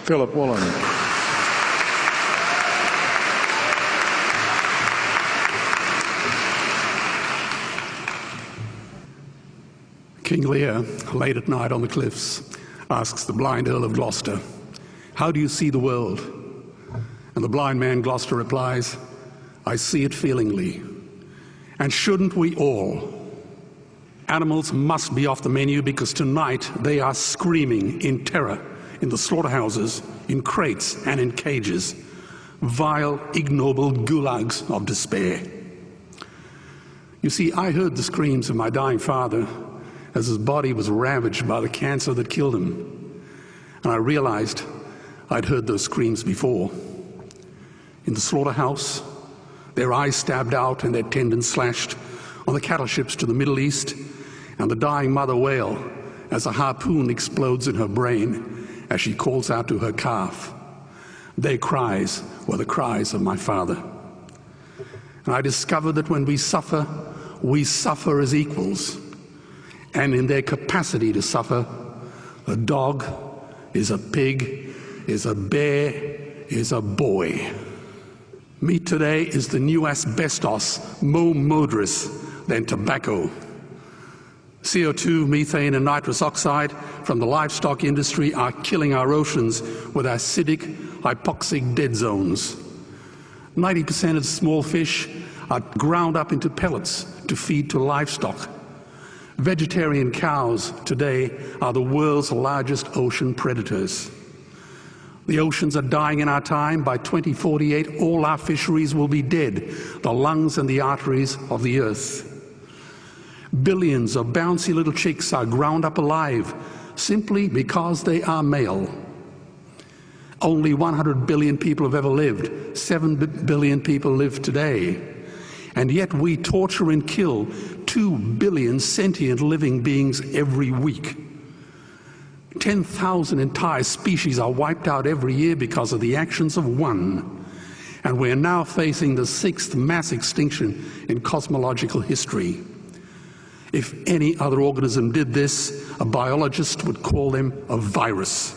Philip Wallen. King Lear, late at night on the cliffs, asks the blind Earl of Gloucester, "How do you see the world?" And the blind man Gloucester replies, "I see it feelingly. And shouldn't we all? Animals must be off the menu because tonight they are screaming in terror in the slaughterhouses, in crates and in cages, vile, ignoble gulags of despair." You see, I heard the screams of my dying father as his body was ravaged by the cancer that killed him. And I realized I'd heard those screams before. In the slaughterhouse, their eyes stabbed out and their tendons slashed, on the cattle ships to the Middle East, and the dying mother wail as a harpoon explodes in her brain as she calls out to her calf. Their cries were the cries of my father. And I discovered that when we suffer as equals. And in their capacity to suffer, a dog is a pig, is a bear, is a boy. Meat today is the new asbestos, more murderous than tobacco. CO2, methane and nitrous oxide from the livestock industry are killing our oceans with acidic, hypoxic dead zones. 90% of small fish are ground up into pellets to feed to livestock. Vegetarian cows today are the world's largest ocean predators. The oceans are dying in our time. By 2048, all our fisheries will be dead, the lungs and the arteries of the earth. Billions of bouncy little chicks are ground up alive simply because they are male. Only 100 billion people have ever lived. 7 billion people live today. And yet we torture and kill 2 billion sentient living beings every week. 10,000 entire species are wiped out every year because of the actions of one. And we're now facing the 6th mass extinction in cosmological history. If any other organism did this, a biologist would call them a virus.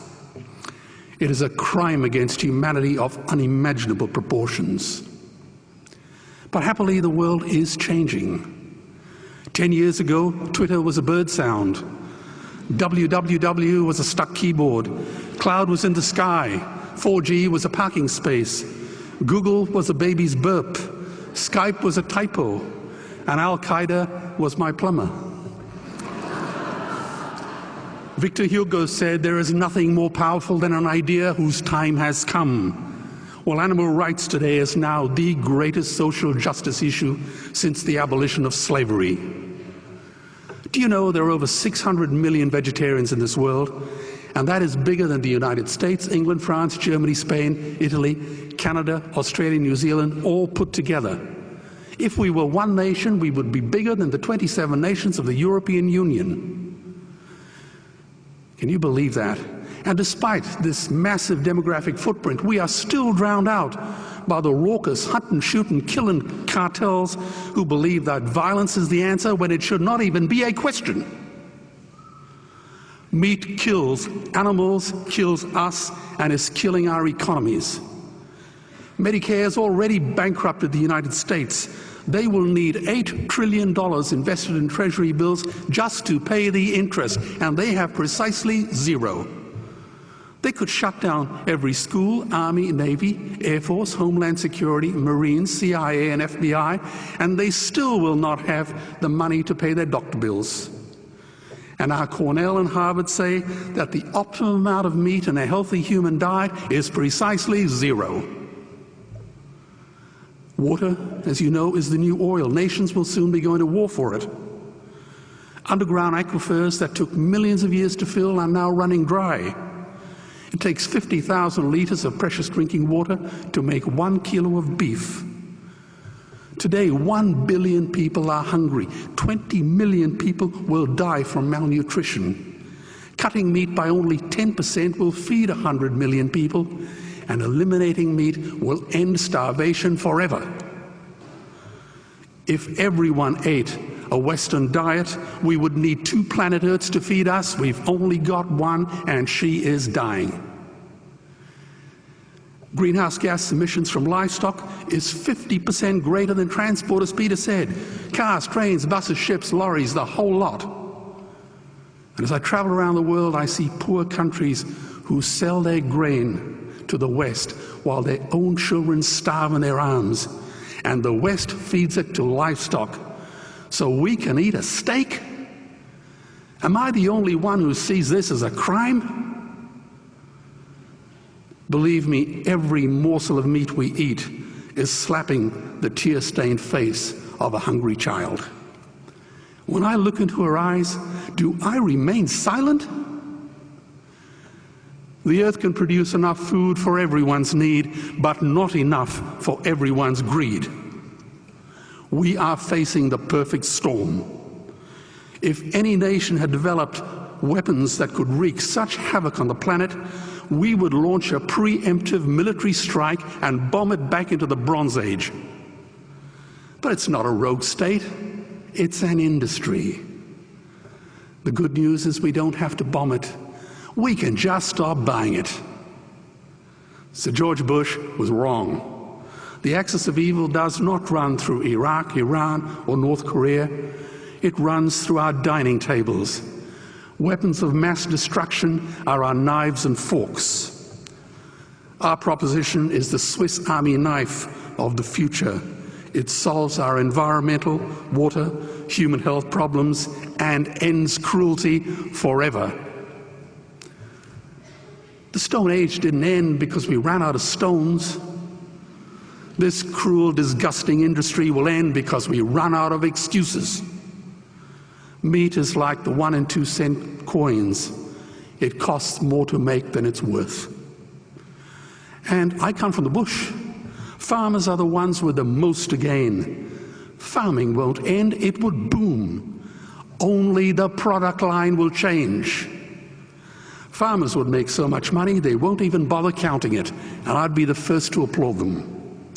It is a crime against humanity of unimaginable proportions. But happily, the world is changing. 10 years ago, Twitter was a bird sound. www was a stuck keyboard. Cloud was in the sky. 4G was a parking space. Google was a baby's burp. Skype was a typo. And Al-Qaeda was my plumber. Victor Hugo said, "There is nothing more powerful than an idea whose time has come." Well, animal rights today is now the greatest social justice issue since the abolition of slavery. Do you know there are over 600 million vegetarians in this world? And that is bigger than the United States, England, France, Germany, Spain, Italy, Canada, Australia, New Zealand, all put together. If we were one nation, we would be bigger than the 27 nations of the European Union. Can you believe that? And despite this massive demographic footprint, we are still drowned out by the raucous hunt and shoot and killing cartels who believe that violence is the answer when it should not even be a question. Meat kills animals, kills us, and is killing our economies. Medicare has already bankrupted the United States. They will need $8 trillion invested in treasury bills just to pay the interest, and they have precisely zero. They could shut down every school, Army, Navy, Air Force, Homeland Security, Marines, CIA, and FBI, and they still will not have the money to pay their doctor bills. And our Cornell and Harvard say that the optimum amount of meat in a healthy human diet is precisely zero. Water, as you know, is the new oil. Nations will soon be going to war for it. Underground aquifers that took millions of years to fill are now running dry. It takes 50,000 liters of precious drinking water to make 1 kilo of beef. Today, 1 billion people are hungry. 20 million people will die from malnutrition. Cutting meat by only 10% will feed 100 million people, and eliminating meat will end starvation forever. If everyone ate a Western diet, we would need 2 planet Earths to feed us. We've only got one, and she is dying. Greenhouse gas emissions from livestock is 50% greater than transport, as Peter said. Cars, trains, buses, ships, lorries, the whole lot. And as I travel around the world, I see poor countries who sell their grain to the West while their own children starve in their arms. And the West feeds it to livestock so we can eat a steak? Am I the only one who sees this as a crime? Believe me, every morsel of meat we eat is slapping the tear-stained face of a hungry child. When I look into her eyes, do I remain silent? The earth can produce enough food for everyone's need, but not enough for everyone's greed. We are facing the perfect storm. If any nation had developed weapons that could wreak such havoc on the planet, we would launch a preemptive military strike and bomb it back into the Bronze Age. But it's not a rogue state, it's an industry. The good news is we don't have to bomb it. We can just stop buying it. Sir George Bush was wrong. The axis of evil does not run through Iraq, Iran, or North Korea. It runs through our dining tables. Weapons of mass destruction are our knives and forks. Our proposition is the Swiss Army knife of the future. It solves our environmental, water, human health problems and ends cruelty forever. The Stone Age didn't end because we ran out of stones. This cruel, disgusting industry will end because we run out of excuses. Meat is like the 1 and 2 cent coins. It costs more to make than it's worth. And I come from the bush. Farmers are the ones with the most to gain. Farming won't end, it would boom. Only the product line will change. Farmers would make so much money they won't even bother counting it, and I'd be the first to applaud them.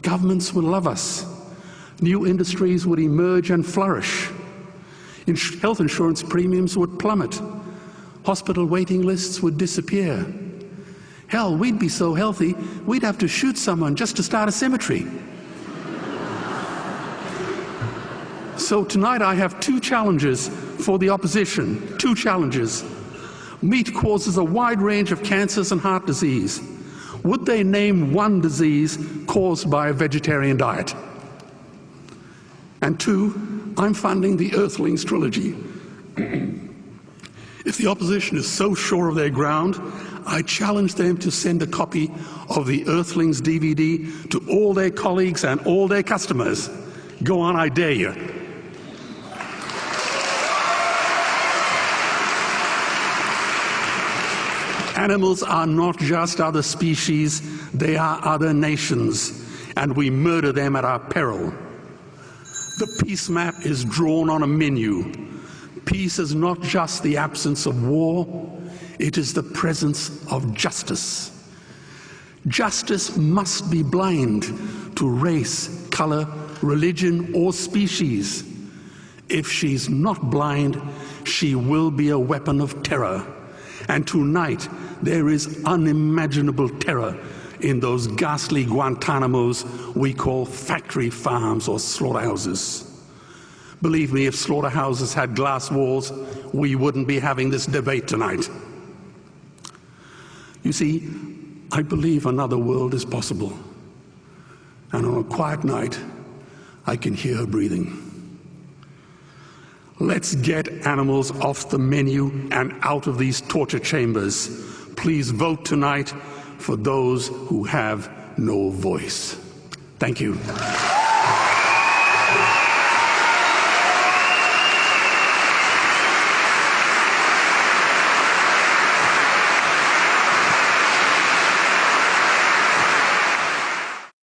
Governments would love us. New industries would emerge and flourish. Health insurance premiums would plummet. Hospital waiting lists would disappear. Hell, we'd be so healthy, we'd have to shoot someone just to start a cemetery. So tonight I have 2 challenges for the opposition. 2 challenges. Meat causes a wide range of cancers and heart disease. Would they name one disease caused by a vegetarian diet? And 2, I'm funding the Earthlings trilogy. If the opposition is so sure of their ground, I challenge them to send a copy of the Earthlings DVD to all their colleagues and all their customers. Go on, I dare you. Animals are not just other species, they are other nations, and we murder them at our peril. The peace map is drawn on a menu. Peace is not just the absence of war, it is the presence of justice. Justice must be blind to race, color, religion, or species. If she's not blind, she will be a weapon of terror. And tonight, there is unimaginable terror in those ghastly Guantanamos we call factory farms or slaughterhouses. Believe me, if slaughterhouses had glass walls, we wouldn't be having this debate tonight. You see, I believe another world is possible. And on a quiet night, I can hear her breathing. Let's get animals off the menu and out of these torture chambers. Please vote tonight for those who have no voice. Thank you.